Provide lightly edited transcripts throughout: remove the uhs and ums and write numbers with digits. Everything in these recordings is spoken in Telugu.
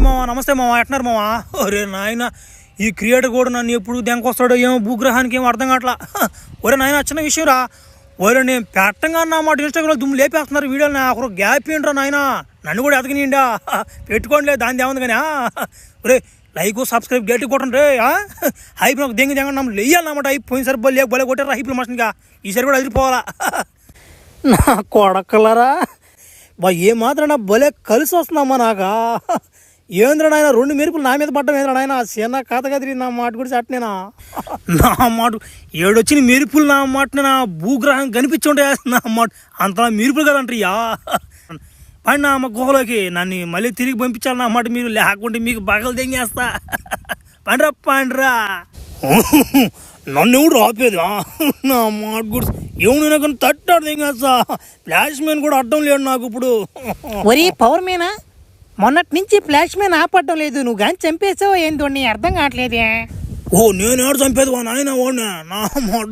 మావా, నమస్తే మావా, ఎట్న్నారు మావా? ఒరే నాయన, ఈ క్రియేటర్ కూడా నన్ను ఎప్పుడు దెంకొస్తాడో ఏమో భూగ్రహానికి ఏమో అర్థం కావట్లా. ఒరే నాయన, చిన్న విషయం రా. ఒరే నేను పెట్టంగా అన్నమాట ఇన్స్టాగ్రామ్లో దుమ్ము లేపేస్తున్నారు వీడియోలు. నాకు గ్యాప్ ఏంట్రా నాయన, నన్ను కూడా ఎదగనిండా పెట్టుకోండి, దాని ఏముంది కానీ. ఒరే లైక్ సబ్స్క్రైబ్ గట్టి కొట్టండి రే. హైప్ నాకు దెంగి నమ్మ వెయ్యాలన్నమాట. హైప్ పోయినసారి బొలే కొట్టారు హైప్లు మనుషునిగా, ఈసారి కూడా అదిరిపోవాలా. నా కొడకలరా బా, ఏమాత్రం నా భలే కలిసి వస్తున్నామ్మా నాకా. ఏంద్ర నాయన, 2 మెరుపులు నా మీద పడ్డం ఏంద్ర నాయన. చిన్న కథ కదిరి నా మాట గురించి అట్నేనా. నా మాట ఏడొచ్చిన మెరుపులు నా మాట నా భూగ్రహం కనిపించుంటే నా మాట అంత మెరుపులు కదంటాయ్యా. పైన నా అమ్మ గుహలోకి నన్ను మళ్ళీ తిరిగి పంపించాలి నా మాట. మీరు లేకుంటే మీకు బగలు దెంగేస్తా. పండ్రా నన్ను ఎవడు ఆపేది నా మాట గురించి. ఎవడైనా కానీ తట్టాడు దెంగేస్తా. ఫ్లాష్ మ్యాన్ కూడా అడ్డం లేడు నాకు ఇప్పుడు. ఒరే పవర్ మేనా, మొన్నటి నుంచి ఫ్లాష్ మ్యాన్ ఆపడ్డం లేదు. నువ్వు కానీ చంపేసావో ఏందో నీ అర్థం కావట్లేదే. ఓ నేనేడు చంపేది వా నాయన. ఓడినా నా మాట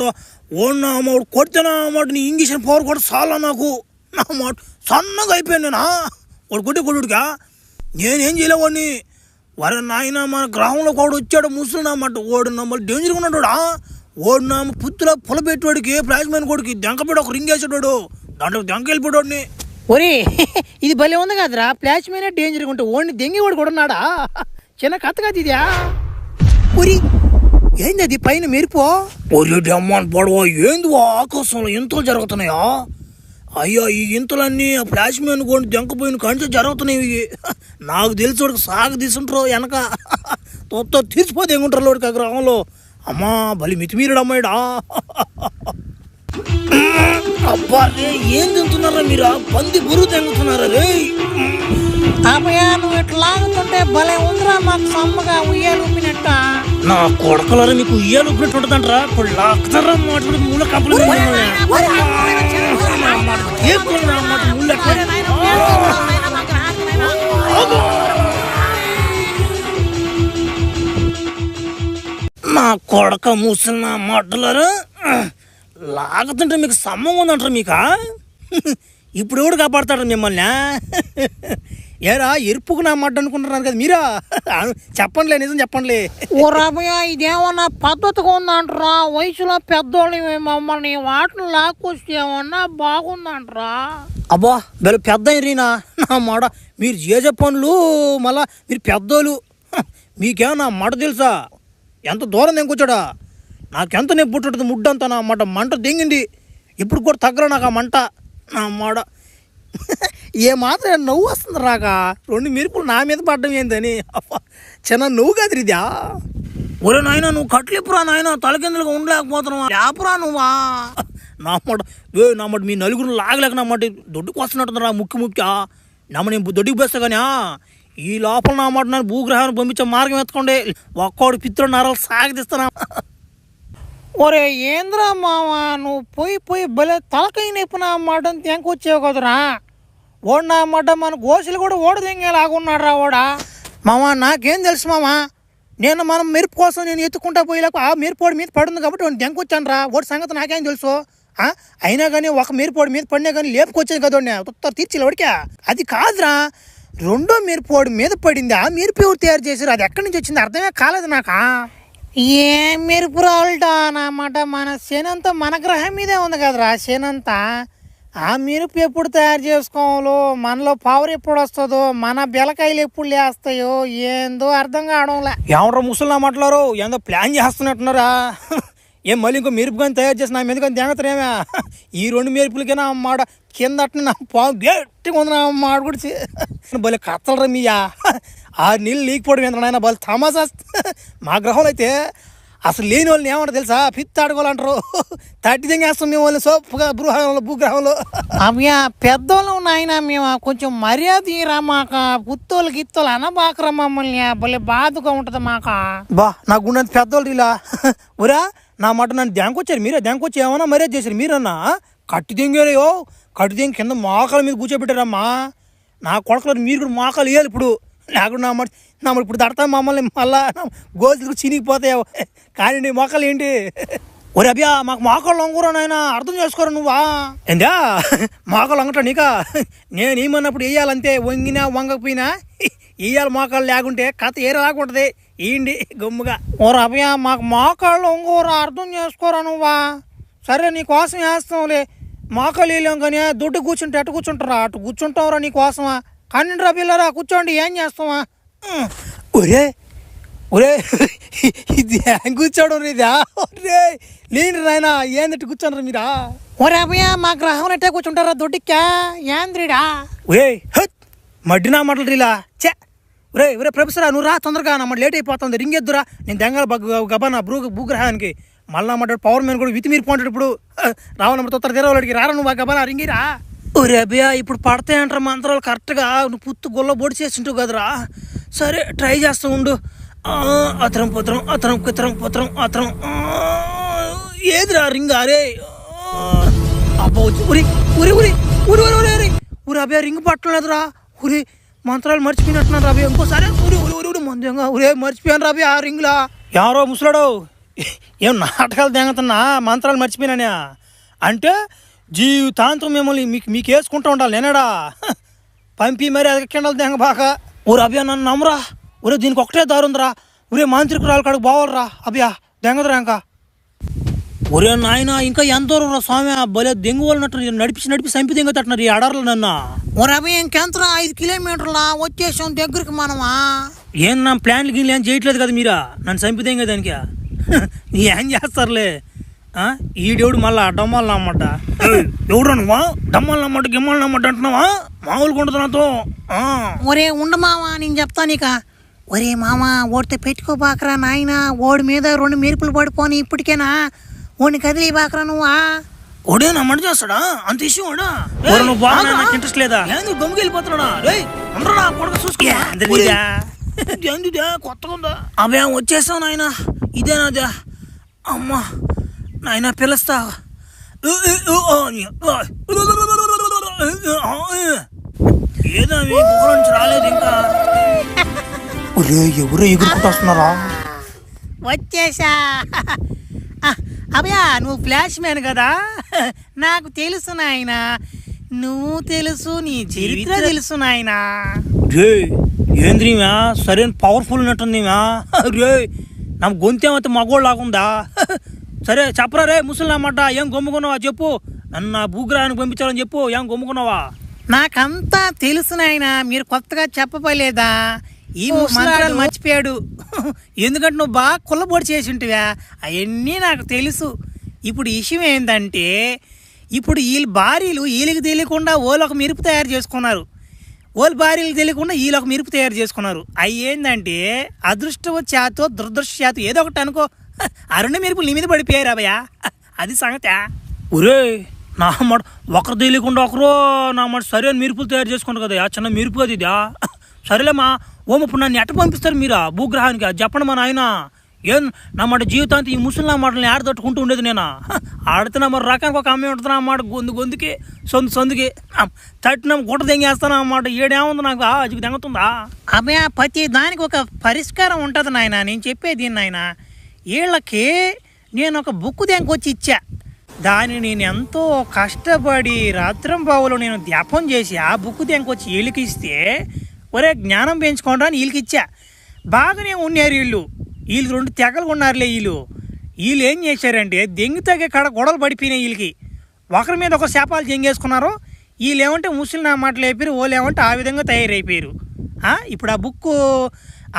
ఓడినా అమ్మ కొడితే నా మాట నీ ఇంగ్లీష్ పవర్ కూడా చాలా నాకు. నా మాట సన్నగా అయిపోయాను నేను. వాడు కొడుడుగా నేనేం చేయలేవాడిని. వరే నాయన, మన గ్రామంలో కూడా వచ్చాడు ముసలి నా మాట. ఓడు నమ్మలు డేంజర్గా ఉన్నాడు. ఓడు నా పుత్తుల పొల పెట్టేవాడికి ఫ్లాష్ మ్యాన్ కొడుకు దెంకపెట్టి ఒక రింగ్ వేసాడు. దాంట్లో దెంక వెళ్ళిపోయాడిని. ఒరే ఇది భలే ఉంది కదరా, ఫ్లాష్ మ్యానే డేంజర్గా ఉంటే ఓడిని దెంగేవాడు కూడా ఉన్నాడా. చిన్న కథ కాదు ఇదా. ఒరి ఏంది అది పైన మెరుపు? ఒరే అమ్మాన్ పడవా, ఏంది ఆకాశంలో ఇంతలు జరుగుతున్నాయా? అయ్యా ఈ ఇంతలన్నీ ఆ ఫ్లాష్ మ్యాన్ కొన్ని దెంకపోయిన కంచె జరుగుతున్నాయి. నాకు తెలిసి వాడికి సాగు తీసుంటారు వెనక. తొత్త తీర్చిపోతే ఏముంటారు వాడికి ఆ గ్రామంలో. అమ్మా బలి మితిమీరుడు అమ్మాయిడా. అబ్బా రే, ఏం తింటున్నారా మీరు? పంది గురువు తెంగుతున్నారా రే? అమ్మయ్యా నువ్వు ఇట్లా లాగుతుంటే భలే ఉందిరా, మాకు సమ్మగా ఉయ్యాలు ఊపినట్ట. నా కొడకలారా, మీకు ఉయ్యాలు ఊపినట్టు ఉంటుందంటారా? ఇప్పుడు లాగుతారా మాట్లాడు మూల కప్పులు. నా కొడక ముసలి నా మాటలారా, లాగుతుంటే మీకు సమ్మం ఉందంటారా? మీకా ఇప్పుడు ఎవడు కాపాడతాడు మిమ్మల్ని? ఏరా ఎరుపుకు నా మాట అనుకుంటున్నారు కదా మీరా? చెప్పండిలే, నిజం చెప్పండిలే. ఓ రాబోయా, ఇదేమన్నా పద్ధతిగా ఉందంటరా? వయసులో పెద్దోళ్ళు మమ్మల్ని వాటిని లాక్కొచ్చేమన్నా బాగుందంటరా? అబ్బా బెల పెద్ద అయినా నా మాట. మీరు చేసే పనులు మళ్ళా మీరు పెద్దోళ్ళు. మీకేమన్నా మాట తెలుసా? ఎంత దూరం దెంకొచ్చాడా? నాకెంత నేను పుట్టడు ముడ్డంతా నా మాట. మంట దెంగింది, ఇప్పుడు కూడా తగ్గరా నాకు ఆ మంట నా మాట. ఏ మాత్రం నవ్వు వస్తుంది రాక. 2 మెరుపులు నా మీద పడ్డం ఏందని. చిన్న నువ్వు కాదు ఇదా. ఒరే నాయన, నువ్వు కట్లిప్పురా నాయన, తలకిందులుగా ఉండలేకపోతున్నావా? లేపురా నువ్వా నా మాట. నా మాట మీ నలుగురు లాగలేక నా మాట దొడ్డుకు వస్తున్నట్టుందిరా. ముఖ్య నమ్మ నేను దొడ్డుకు పోస్తా కానీ ఈ లోపల నా మాట నన్ను భూగ్రహాన్ని పంపించే మార్గం ఎత్తుకోండి. ఒక్కోడు పిత్రుడు నరాలు సాగదీస్తున్నా. ఒరే ఏంద్రా మావా, నువ్వు పోయి భలే తలకై నొప్పి నా మాట తెంకొచ్చావు కదరా. ఓడు నా మాట మన గోసులు కూడా ఓడ తెంగేలాగున్నాడు రా ఓడా. మావా నాకేం తెలుసు మావా, మనం మెరుపు కోసం నేను ఎత్తుకుంటా పోయేలాకు ఆ మెరుపోడి మీద పడుంది కాబట్టి వాడిని తెంకొచ్చాను రా. ఓడి సంగతి నాకేం తెలుసు. అయినా కానీ ఒక మెరుపోడి మీద పడినా కానీ లేపుకొచ్చాను కదా వాడిని తీర్చిలే వాడికా. అది కాదురా, 2వ మెరుపోడి మీద పడింది. ఆ మెరుపు ఎవరు తయారు చేశారు? అది ఎక్కడి నుంచి వచ్చింది అర్థమే కాలేదు నాకా. ఏ మెరుపు రావులట అన్నమాట. మన శనంతా మన గ్రహం మీదే ఉంది కదరా శనంతా. ఆ మెరుపు ఎప్పుడు తయారు చేసుకోవాలో, మనలో పవర్ ఎప్పుడు వస్తుందో, మన బెలకాయలు ఎప్పుడు లేస్తాయో ఏందో అర్థం కావడంలే. ఎవరో ముసలి మాట్లాడారు, ఏందో ప్లాన్ చేస్తున్నట్టున్నారా? ఏం మళ్ళీ ఇంకో మెరుపు కానీ తయారు చేసి నా మీద కానీ దేగతరేమే? ఈ 2 మెరుపులకైనా అమ్మాడ కింద అట్నే నా పాము గట్టిగా ఉంది నా మాట గుడిచి. భలే కత్తలరా మీయా. 6 నీళ్ళు లీకపోవడం ఏంటన్నా నాయన, భలే తమాసా. మా గ్రహంలో అయితే అసలు లేని వాళ్ళని ఏమంటారు తెలుసా? పిత్త ఆడుకోవాలంటారు. తట్టి తెంగేస్తాం మేము వాళ్ళని సోపుగా భూగ్రహంలో. అవ్యా పెద్దోళ్ళు నాయన, మేము కొంచెం మర్యాద ఇరా మాక. పుత్తోళ్ళు గిత్తోళ్ళు అనబాకరా మమ్మల్ని. భలే బాధగా ఉంటుంది మాక. బా నా గుండె పెద్దోళ్ళు ఇలా. ఒరా నా మాట నన్ను దెంకొచ్చారు మీరే. దెంకొచ్చి ఏమన్నా మర్యాద చేశారు మీరన్నా? కట్టి దెంగారో, కట్టి దెంగి కింద మోకాల మీద కూర్చోబెట్టారమ్మా. నా కొడకలు మీరు కూడా మోకాలు వేయాలి ఇప్పుడు. లేకుండా నా మాట ఇప్పుడు తడతా మమ్మల్ని. మళ్ళా గోతులు చినిగిపోతాయి. కానీ మోకాలు ఏంటి? ఒరే అభ్యా, మాకు మోకాళ్ళు వంగురా నాయన, అర్థం చేసుకోరా నువ్వా? ఏందా మోకాళ్ళు వంగట నీకా? నేను ఏమన్నప్పుడు వేయాలంతే, వంగినా వంగకపోయినా ఇయ్యాల మోకాళ్ళు లేకుంటే కథ ఏరాకుంటది ఇయ్యండి గమ్ముగా. ఓ అభయ మాకు మోకాళ్ళు ఇంకోరు అర్థం చేసుకోరా నువ్వా. సరే నీకోసం వేస్తాంలే, మోకాళ్ళు వేయలేం కానీ దుడ్డు కూర్చుంటే అటు కూర్చుంటారా, అటు కూర్చుంటావురా నీకోసమా. కానీ రా పిల్లరా కూర్చోండి, ఏం చేస్తావా. ఒరే ఒరే ఇది కూర్చోవడం ఇదా. ఒరే లేండి నాయన ఏందట్టు కూర్చోనరా మీరా. ఒరే అభయ మా గ్రహం ఎట్టే కూర్చుంటారా దుడ్డిక్కా ఏంద్రీడా. ఒరే హత్ మడ్డినా మాటలు రీలా చే. ఒరే ఒరే ప్రొఫెసరా నువ్వు రా తొందరగా, నా మాట లేట్ అయిపోతుంది, రింగ్ ఎద్దురా. నేను దెంగల గబానా భూగ్రహానికి మళ్ళా మాట పవర్ మ్యాన్ కూడా వితి మీరు పోంటాడు. ఇప్పుడు రావనమ్మ తొత్తర తెరవాళ్ళకి రారా నువ్వు ఆ గబానా రింగిరా. ఒరే అభయ ఇప్పుడు పడతాయంటారా మంత్రాలు కరెక్ట్గా, నువ్వు పుత్తు గొల్ల బొడి చేసింటావు కదరా. సరే ట్రై చేస్తూ ఉండు. అతరం పుత్రం అతరం కుత్రం పుత్రం అతరం ఏదిరా రింగ్ అరే అబ్బా ఉరి ఉరి ఉరి ఉరి ఉరి ఉరి ఉరి అభయ రింగ్ పట్టలేదురా. ఉరి మంత్రాలు మర్చిపోయినట్టున్నారు అభయ. ఇంకోసారి ఉరి ఉరి ఉరి ఉరి మందంగా ఉరే మర్చిపోయాను అభయ ఆ రింగ్లా. ఎవరో ముసలాడు ఏం నాటకాలు తెంగుతున్నా మంత్రాలు మర్చిపోయినానే అంటే జీవితాంతం మిమ్మల్ని మీకు వేసుకుంటూ ఉండాలి నేనేడా. పంపి మరి అది కిండలు తెంగ బాగా. ఊరు అభయ నన్ను నమ్మరా. ఒరే దీనికి ఒకటే దారి ఉందిరా. ఒరే మాంత్రికురాలు కాడికి బావాలరా అభయ దెంగదురా ఇంకా. ఒరే నాయన ఇంకా ఎంత దూరం రా స్వామి, భలే దెంగు వాళ్ళనట్టు నడిపి సంపి దెంగతట్టున్నారు ఈ అడర్లు నన్ను. ఒరే అభయ ఇంకెంతరా 5 కిలోమీటర్లా వచ్చేసాం దగ్గరికి మనమా. ఏం నా ప్లాన్లు గిన్లు ఏం చేయట్లేదు కదా మీరా, నన్ను సంపి దెంగ దానికి ఏం చేస్తారులే. ఈడెవడు మళ్ళా డమ్మాలు నమ్మంట. ఎవడు నువ్వా డమ్మాలు నమ్మంట గిమ్మాలు నమ్మంట అంటున్నావా, మామూలుగా ఉండదు నాతో. ఒరే ఉండ మావా నేను చెప్తా నీక. ఒరే మామ ఓడితే పెట్టుకోబాకరా నాయన, ఓడి మీద 2 మెరుపులు పడిపోని ఇప్పటికేనా ఓడిని కదిలి బాకరా నువ్వా. ఓడే నమ్మంట చేస్తాడా అంత ఇష్యూ వాడా. నువ్వు బాగా నాకు ఇంట్రెస్ట్ లేదా గమ్ముకి వెళ్ళిపోతున్నాడా. రే ఉండరా కొడుకు చూసుకో కొత్తగా ఉందా అభయ వచ్చేసావు నాయన. ఇదేనాదా అమ్మా నాయన పిలుస్తా. ఏదో మీ బుర్ర నుంచి రాలేదు ఇంకా. ఎవరు ఎగురుకుంటూ వస్తున్నారా. వచ్చేసా అభయ నువ్వు ఫ్లాష్ మ్యాన్ కదా, నాకు తెలుసు నాయన, నువ్వు తెలుసు, నీ చరిత్ర తెలుసు నాయన. రే ఏంద్రీమా సరైన పవర్ఫుల్ ఉన్నట్టుందిమా. రే నా గొంతేమైతే మగోళ్ళు లాగుందా. సరే చెప్పరా రే ముసలినమాట ఏం గమ్ముకున్నావా చెప్పు. నన్ను నా భూగ్రహానికి పంపించాలని చెప్పు, ఏం గమ్ముకున్నావా. నాకంతా తెలుసు నాయన, మీరు కొత్తగా చెప్పలేదా. ఈ మంత్రాలు మర్చిపోయాడు ఎందుకంటే నువ్వు బాగా కుల్లబొడి చేసి ఉంటివా, అవన్నీ నాకు తెలుసు. ఇప్పుడు విషయం ఏంటంటే ఇప్పుడు వీళ్ళ భార్యలు వీళ్ళకి తెలియకుండా ఓళ్ళొక మిరుపు తయారు చేసుకున్నారు, వాళ్ళ భార్యలకు తెలియకుండా వీళ్ళొక మిరుపు తయారు చేసుకున్నారు. అవి ఏంటంటే అదృష్టవశాత్తు దురదృష్టవశాత్తు ఏదో ఒకటి అనుకో, ఆ 2 మెరుపులు నీ మీద పడిపోయారు అభయ, అది సంగతి. ఒరే నా మాట ఒకరు తెలియకుండా ఒకరు నా మాట సరైన మెరుపులు తయారు చేసుకుంటారు కదా, ఆ చిన్న మెరుపు అది ఇదా. సరేలేమా ఓమ ఇప్పుడు నన్ను ఎట్ట పంపిస్తారు మీరా భూగ్రహానికి అది చెప్పండి మా నాయన. ఏం నా మాట జీవితాంతి ఈ ముసలి నా మాటలు ఆడ తట్టుకుంటూ ఉండేది నేను. ఆడుతున్నా మరి రకానికి ఒక అమ్మాయి ఉంటున్నా అన్నమాట, గొంతుకి సొందుకి తట్టిన గుట్ట దెంగేస్తాను అన్నమాట. ఏడేముంది నాకు అది దెంగుతుందా. అభయ ప్రతి దానికి ఒక పరిష్కారం ఉంటుంది నాయన, నేను చెప్పేది నాయన. వీళ్ళకి నేను ఒక బుక్ దెంకొచ్చి ఇచ్చా, దాన్ని నేను ఎంతో కష్టపడి రాత్రింబావులో నేను ధ్యాపం చేసి ఆ బుక్ దెంకొచ్చి వీళ్ళకి ఇస్తే ఒరే జ్ఞానం పెంచుకోవడానికి వీళ్ళకి ఇచ్చా. బాగానే ఉన్నారు వీళ్ళు 2 తెగలు ఉన్నారులే. వీళ్ళు ఏం చేశారంటే దెంగి తగ్గే కాడ గొడవలు పడిపోయినాయి వీళ్ళకి. ఒకరి మీద ఒక శాపాలు జంగేసుకున్నారు. వీళ్ళు ఏమంటే ముసలి నా మాటలు అయిపోయారు, వాళ్ళు ఏమంటే ఆ విధంగా తయారైపోయారు. ఇప్పుడు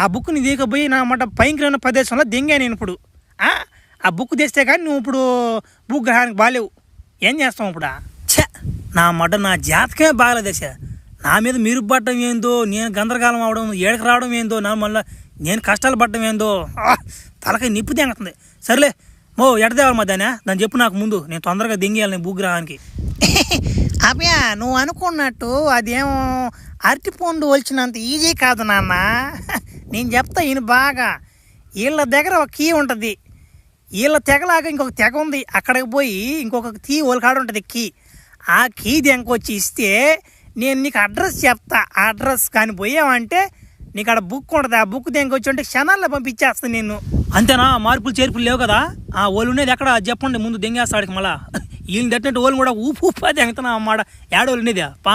ఆ బుక్ని దిగపోయి నా మాట భయంకరమైన ప్రదేశంలో దెంగా నేను ఇప్పుడు. ఆ బుక్ తెస్తే కానీ నువ్వు ఇప్పుడు భూగ్రహానికి బాలేవు, ఏం చేస్తావు ఇప్పుడు. నా మాట నా జాతకమే బాగలేదు దశ. నా మీద మీరు పడటం ఏందో, నేను గందరగోళం అవడం, ఏడకి రావడం ఏందో, నా మళ్ళీ నేను కష్టాలు పడటం ఏందో తలకాయ నిప్పు తెంగుతుంది. సరేలే ఎడదేవాలి మధ్యాహ్న దాన్ని చెప్పు నాకు ముందు, నేను తొందరగా దింగేయాలి నేను భూగ్రహానికి. అభయ నువ్వు అనుకున్నట్టు అదేమో అరటిపండు వచ్చినంత ఈజీ కాదు నాన్న. నేను చెప్తా ఈయన బాగా. వీళ్ళ దగ్గర ఒక కీ ఉంటుంది, వీళ్ళ తెగలాగా ఇంకొక తెగ ఉంది, అక్కడికి పోయి ఇంకొక కీ వాళ్ళ కాడ ఉంటుంది కీ. ఆ కీ దెంకొచ్చి ఇస్తే నేను నీకు అడ్రస్ చెప్తా. ఆ అడ్రస్ కానీ పోయావంటే నీకు ఆడ బుక్ ఉంటుంది, ఆ బుక్ దెంకొచ్చి ఉంటే క్షణాల్లో పంపించేస్తాను నిన్ను. అంతేనా, మార్పులు చేర్పులు లేవు కదా. వాళ్ళు ఉండేది ఎక్కడ చెప్పండి ముందు దెంగేస్తాడికి. మళ్ళీ వీళ్ళని తట్టినట్టు వాళ్ళు కూడా ఊపు దెంగుతున్నా అన్నమాట. ఏడోళ్ళు ఉండేదా పా.